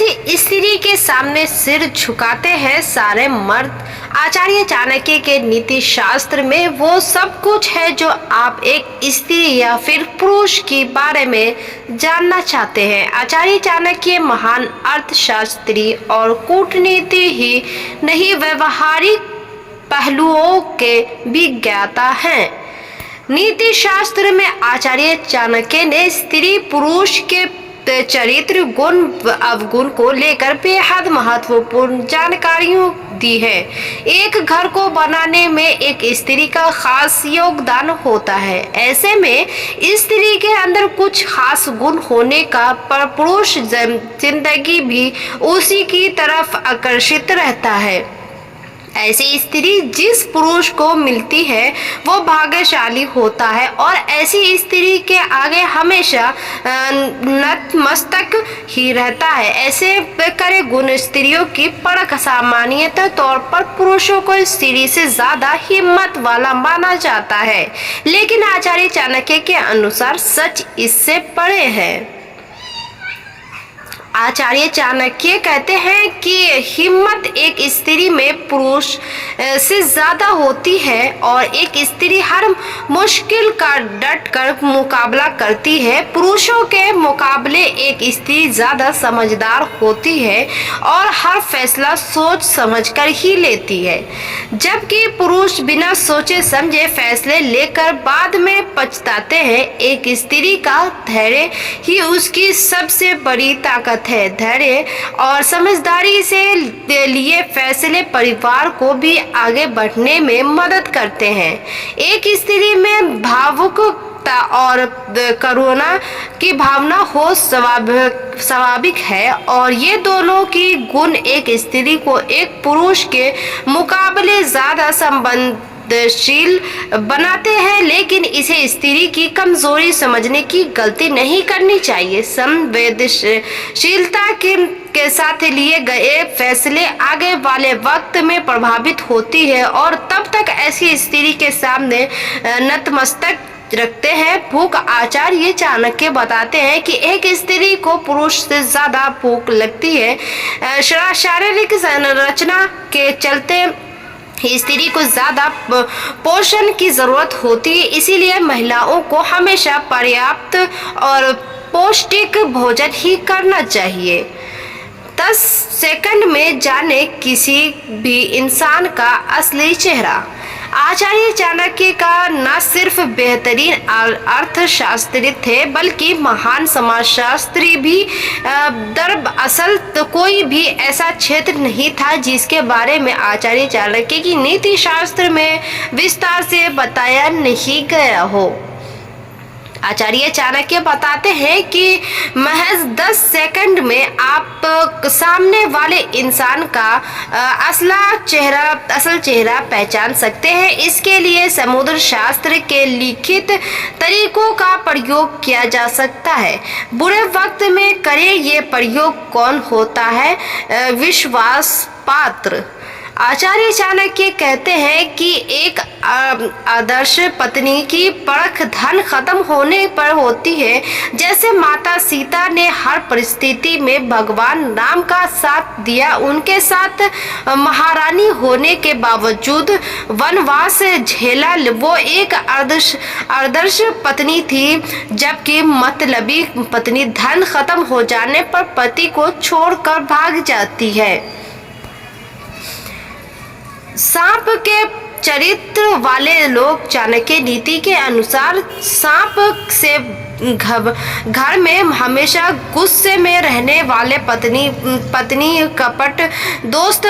ऐसी स्त्री के सामने सिर झुकाते हैं सारे मर्द। आचार्य चाणक्य के नीति शास्त्र में वो सब कुछ है जो आप एक स्त्री या फिर पुरुष के बारे में जानना चाहते हैं। आचार्य चाणक्य महान अर्थशास्त्री और कूटनीति ही नहीं, व्यवहारिक पहलुओं के भी ज्ञाता हैं। नीति शास्त्र में आचार्य चाणक्य ने स्त्री पुरुष के चरित्र गुण अवगुण को लेकर बेहद महत्वपूर्ण जानकारियां दी है। एक घर को बनाने में एक स्त्री का खास योगदान होता है। ऐसे में स्त्री के अंदर कुछ खास गुण होने का पर पुरुष जिंदगी भी उसी की तरफ आकर्षित रहता है। ऐसी स्त्री जिस पुरुष को मिलती है वो भाग्यशाली होता है और ऐसी स्त्री के आगे हमेशा नतमस्तक ही रहता है। ऐसे करे गुण स्त्रियों की परख सामान्यतः तौर पर पुरुषों को स्त्री से ज्यादा हिम्मत वाला माना जाता है, लेकिन आचार्य चाणक्य के अनुसार सच इससे परे है। आचार्य चाणक्य कहते हैं कि हिम्मत एक स्त्री में पुरुष से ज्यादा होती है और एक स्त्री हर मुश्किल का डट कर मुकाबला करती है। पुरुषों के मुकाबले एक स्त्री ज्यादा समझदार होती है और हर फैसला सोच समझकर ही लेती है, जबकि पुरुष बिना सोचे समझे फैसले लेकर बाद में पछताते हैं। एक स्त्री का धैर्य ही उसकी सबसे बड़ी ताकत है। धैर्य और समझदारी से लिए फैसले परिवार को भी आगे बढ़ने में मदद करते हैं। एक स्त्री में भावुकता और करुणा की भावना हो स्वाभाविक है और ये दोनों की गुण एक स्त्री को एक पुरुष के मुकाबले ज्यादा संवेदनशील बनाते हैं, लेकिन इसे स्त्री की कमजोरी समझने की गलती नहीं करनी चाहिए। संवेदनशीलता के साथ लिए गए फैसले आगे वाले वक्त में प्रभावित होती है और तब तक ऐसी स्त्री के सामने नतमस्तक रखते हैं। भूख आचार्य चाणक्य बताते हैं कि एक स्त्री को पुरुष से ज्यादा भूख लगती है। शारीरिक संरचना के चलते स्त्री को ज्यादा पोषण की जरूरत होती है, इसीलिए महिलाओं को हमेशा पर्याप्त और पौष्टिक भोजन ही करना चाहिए। 10 सेकंड में जाने किसी भी इंसान का असली चेहरा। आचार्य चाणक्य का न सिर्फ बेहतरीन अर्थशास्त्री थे बल्कि महान समाजशास्त्री भी। दरअसल तो कोई भी ऐसा क्षेत्र नहीं था जिसके बारे में आचार्य चाणक्य की नीति शास्त्र में विस्तार से बताया नहीं गया हो। आचार्य चाणक्य बताते हैं कि महज 10 सेकंड में आप सामने वाले इंसान का असल चेहरा पहचान सकते हैं। इसके लिए समुद्र शास्त्र के लिखित तरीकों का प्रयोग किया जा सकता है। बुरे वक्त में करें ये प्रयोग कौन होता है विश्वास पात्र। आचार्य चाणक्य कहते हैं कि एक आदर्श पत्नी की परख धन खत्म होने पर होती है। जैसे माता सीता ने हर परिस्थिति में भगवान राम का साथ दिया, उनके साथ महारानी होने के बावजूद वनवास झेला, वो एक आदर्श पत्नी थी। जबकि मतलबी पत्नी धन खत्म हो जाने पर पति को छोड़कर भाग जाती है। सांप के चरित्र वाले लोग चाणक्य नीति के अनुसार सांप से घर में हमेशा गुस्से में रहने वाले पत्नी कपट दोस्त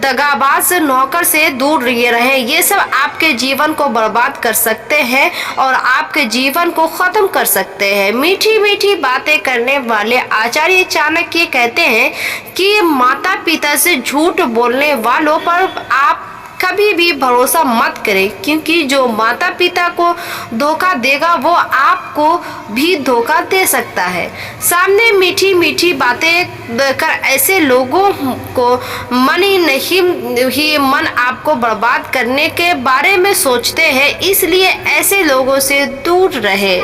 दगाबाज नौकर से दूर रहे। ये सब आपके जीवन को बर्बाद कर सकते हैं और आपके जीवन को खत्म कर सकते हैं। मीठी मीठी बातें करने वाले आचार्य चाणक्य कहते हैं कि माता पिता से झूठ बोलने वालों पर आप कभी भी भरोसा मत करें, क्योंकि जो माता पिता को धोखा देगा वो आपको भी धोखा दे सकता है। सामने मीठी मीठी बातें कर ऐसे लोगों को मन आपको बर्बाद करने के बारे में सोचते हैं, इसलिए ऐसे लोगों से दूर रहे।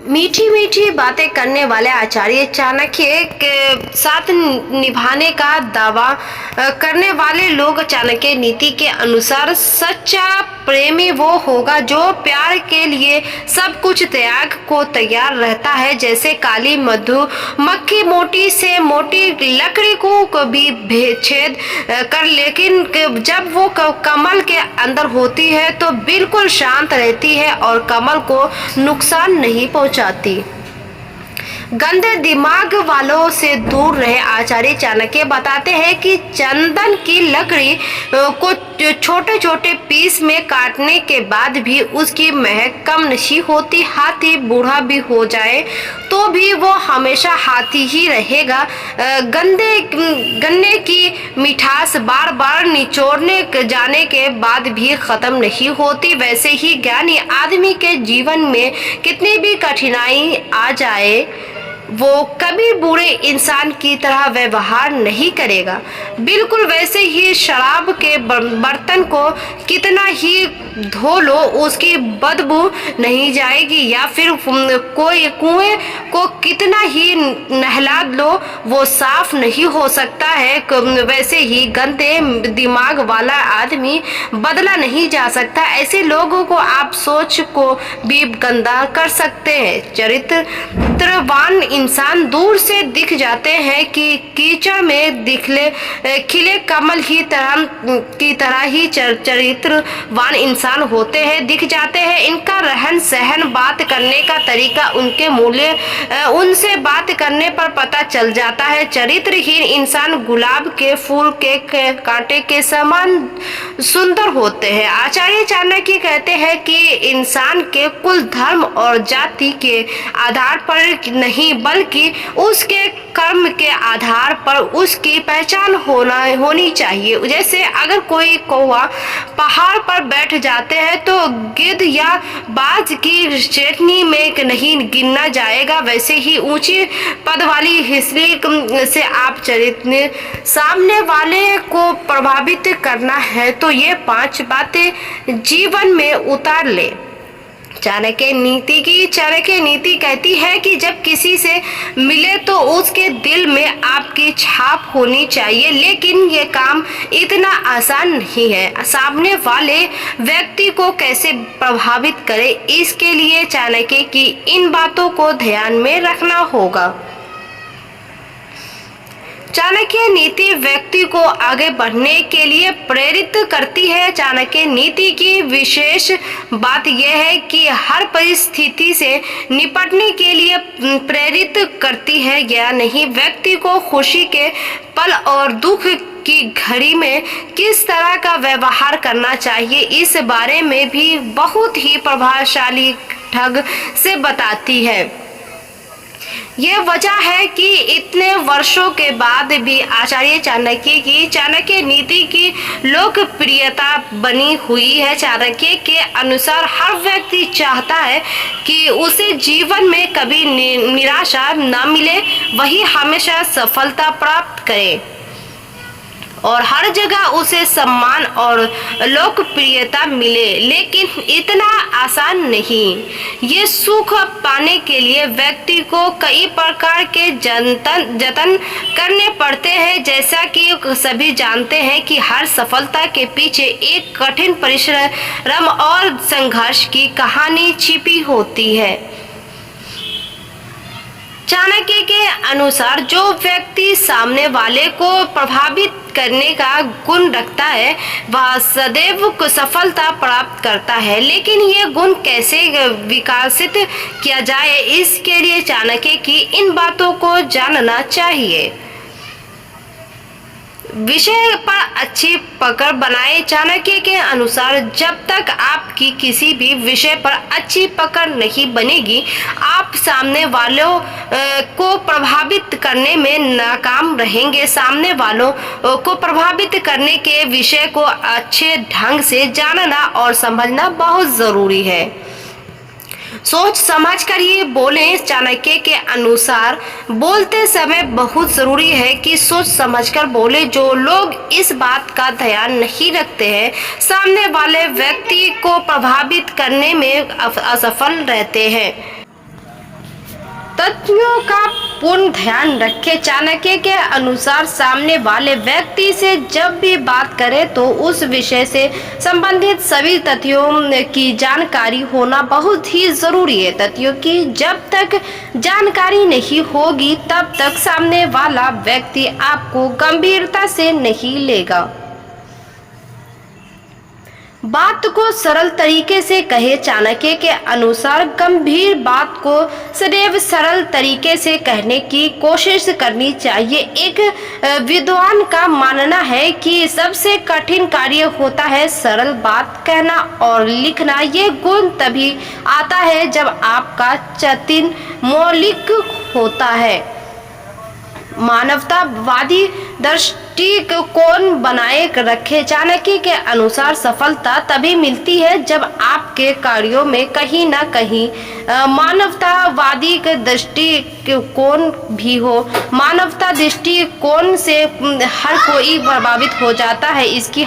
मीठी मीठी बातें करने वाले आचार्य चाणक्य के साथ निभाने का दावा करने वाले लोग चाणक्य नीति के अनुसार सच्चा प्रेमी वो होगा जो प्यार के लिए सब कुछ त्याग को तैयार रहता है। जैसे काली मधुमक्खी मोटी से मोटी लकड़ी को भी छेद कर, लेकिन जब वो कमल के अंदर होती है तो बिल्कुल शांत रहती है और कमल को नुकसान नहीं पहुंचाती। गंदे दिमाग वालों से दूर रहे। आचार्य चाणक्य बताते हैं कि चंदन की लकड़ी को छोटे छोटे पीस में काटने के बाद भी उसकी महक कम नहीं होती। हाथी बूढ़ा भी हो जाए तो भी वो हमेशा हाथी ही रहेगा। गन्ने की मिठास बार बार निचोड़ने जाने के बाद भी खत्म नहीं होती। वैसे ही ज्ञानी आदमी के जीवन में कितनी भी कठिनाई आ जाए वो कभी बुरे इंसान की तरह व्यवहार नहीं करेगा। बिल्कुल वैसे ही शराब के बर्तन को कितना ही धो लो उसकी बदबू नहीं जाएगी, या फिर कोई कुएं को कितना ही नहला लो वो साफ नहीं हो सकता है। वैसे ही गंदे दिमाग वाला आदमी बदला नहीं जा सकता। ऐसे लोगों को आप सोच को भी गंदा कर सकते हैं। चरित्रवान इंसान दूर से दिख जाते हैं कि कीचड़ में खिले कमल की तरह ही चरित्रवान इंसान होते हैं, दिख जाते हैं। इनका रहन सहन, बात करने का तरीका, उनके मूल्य उनसे बात करने पर पता चल जाता है। चरित्रहीन इंसान गुलाब के फूल के कांटे के समान सुंदर होते हैं। आचार्य चाणक्य कहते हैं कि इंसान के कुल, धर्म और जाति के आधार पर नहीं बल्कि उसके कर्म के आधार पर उसकी पहचान होनी चाहिए। जैसे अगर कोई कौवा पहाड़ पर बैठ जाते हैं तो गिद्ध या बाज की चेटनी में नहीं गिनना जाएगा। वैसे ही ऊंची पद वाली हिस्ट्री से आप चरित्र सामने वाले को प्रभावित करना है तो ये 5 बातें जीवन में उतार ले। चाणक्य नीति कहती है कि जब किसी से मिले तो उसके दिल में आपकी छाप होनी चाहिए, लेकिन ये काम इतना आसान नहीं है। सामने वाले व्यक्ति को कैसे प्रभावित करे, इसके लिए चाणक्य की इन बातों को ध्यान में रखना होगा। चाणक्य नीति व्यक्ति को आगे बढ़ने के लिए प्रेरित करती है। चाणक्य नीति की विशेष बात यह है कि हर परिस्थिति से निपटने के लिए प्रेरित करती है या नहीं। व्यक्ति को खुशी के पल और दुख की घड़ी में किस तरह का व्यवहार करना चाहिए, इस बारे में भी बहुत ही प्रभावशाली ढंग से बताती है। यह वजह है कि इतने वर्षों के बाद भी आचार्य चाणक्य नीति की लोकप्रियता बनी हुई है। चाणक्य के अनुसार हर व्यक्ति चाहता है कि उसे जीवन में कभी निराशा न मिले, वही हमेशा सफलता प्राप्त करे और हर जगह उसे सम्मान और लोकप्रियता मिले। लेकिन इतना आसान नहीं। ये सुख पाने के लिए व्यक्ति को कई प्रकार के जतन करने पड़ते हैं। जैसा कि सभी जानते हैं कि हर सफलता के पीछे एक कठिन परिश्रम और संघर्ष की कहानी छिपी होती है। चाणक्य के अनुसार जो व्यक्ति सामने वाले को प्रभावित करने का गुण रखता है वह सदैव सफलता प्राप्त करता है। लेकिन ये गुण कैसे विकसित किया जाए, इसके लिए चाणक्य की इन बातों को जानना चाहिए। विषय पर अच्छी पकड़ बनाए। चाणक्य के अनुसार जब तक आपकी किसी भी विषय पर अच्छी पकड़ नहीं बनेगी, आप सामने वालों को प्रभावित करने में नाकाम रहेंगे। सामने वालों को प्रभावित करने के विषय को अच्छे ढंग से जानना और समझना बहुत जरूरी है। सोच समझ कर ही बोलें। चाणक्य के अनुसार बोलते समय बहुत जरूरी है कि सोच समझकर बोले। जो लोग इस बात का ध्यान नहीं रखते हैं सामने वाले व्यक्ति को प्रभावित करने में असफल रहते हैं। तथ्यों का पूर्ण ध्यान रखें। चाणक्य के अनुसार सामने वाले व्यक्ति से जब भी बात करें तो उस विषय से संबंधित सभी तथ्यों की जानकारी होना बहुत ही जरूरी है। तथ्यों की जब तक जानकारी नहीं होगी तब तक सामने वाला व्यक्ति आपको गंभीरता से नहीं लेगा। बात को सरल तरीके से कहे। चाणक्य के अनुसार गंभीर बात को सदैव सरल तरीके से कहने की कोशिश करनी चाहिए। एक विद्वान का मानना है कि सबसे कठिन कार्य होता है सरल बात कहना और लिखना। ये गुण तभी आता है जब आपका चिंतन मौलिक होता है। मानवतावादी दृष्टिकोण बनाए रखें। चाणक्य के अनुसार सफलता तभी मिलती है जब आपके कार्यों में कहीं ना कहीं मानवतावादी दृष्टिकोण भी हो। मानवता दृष्टिकोण से हर कोई प्रभावित हो जाता है। इसकी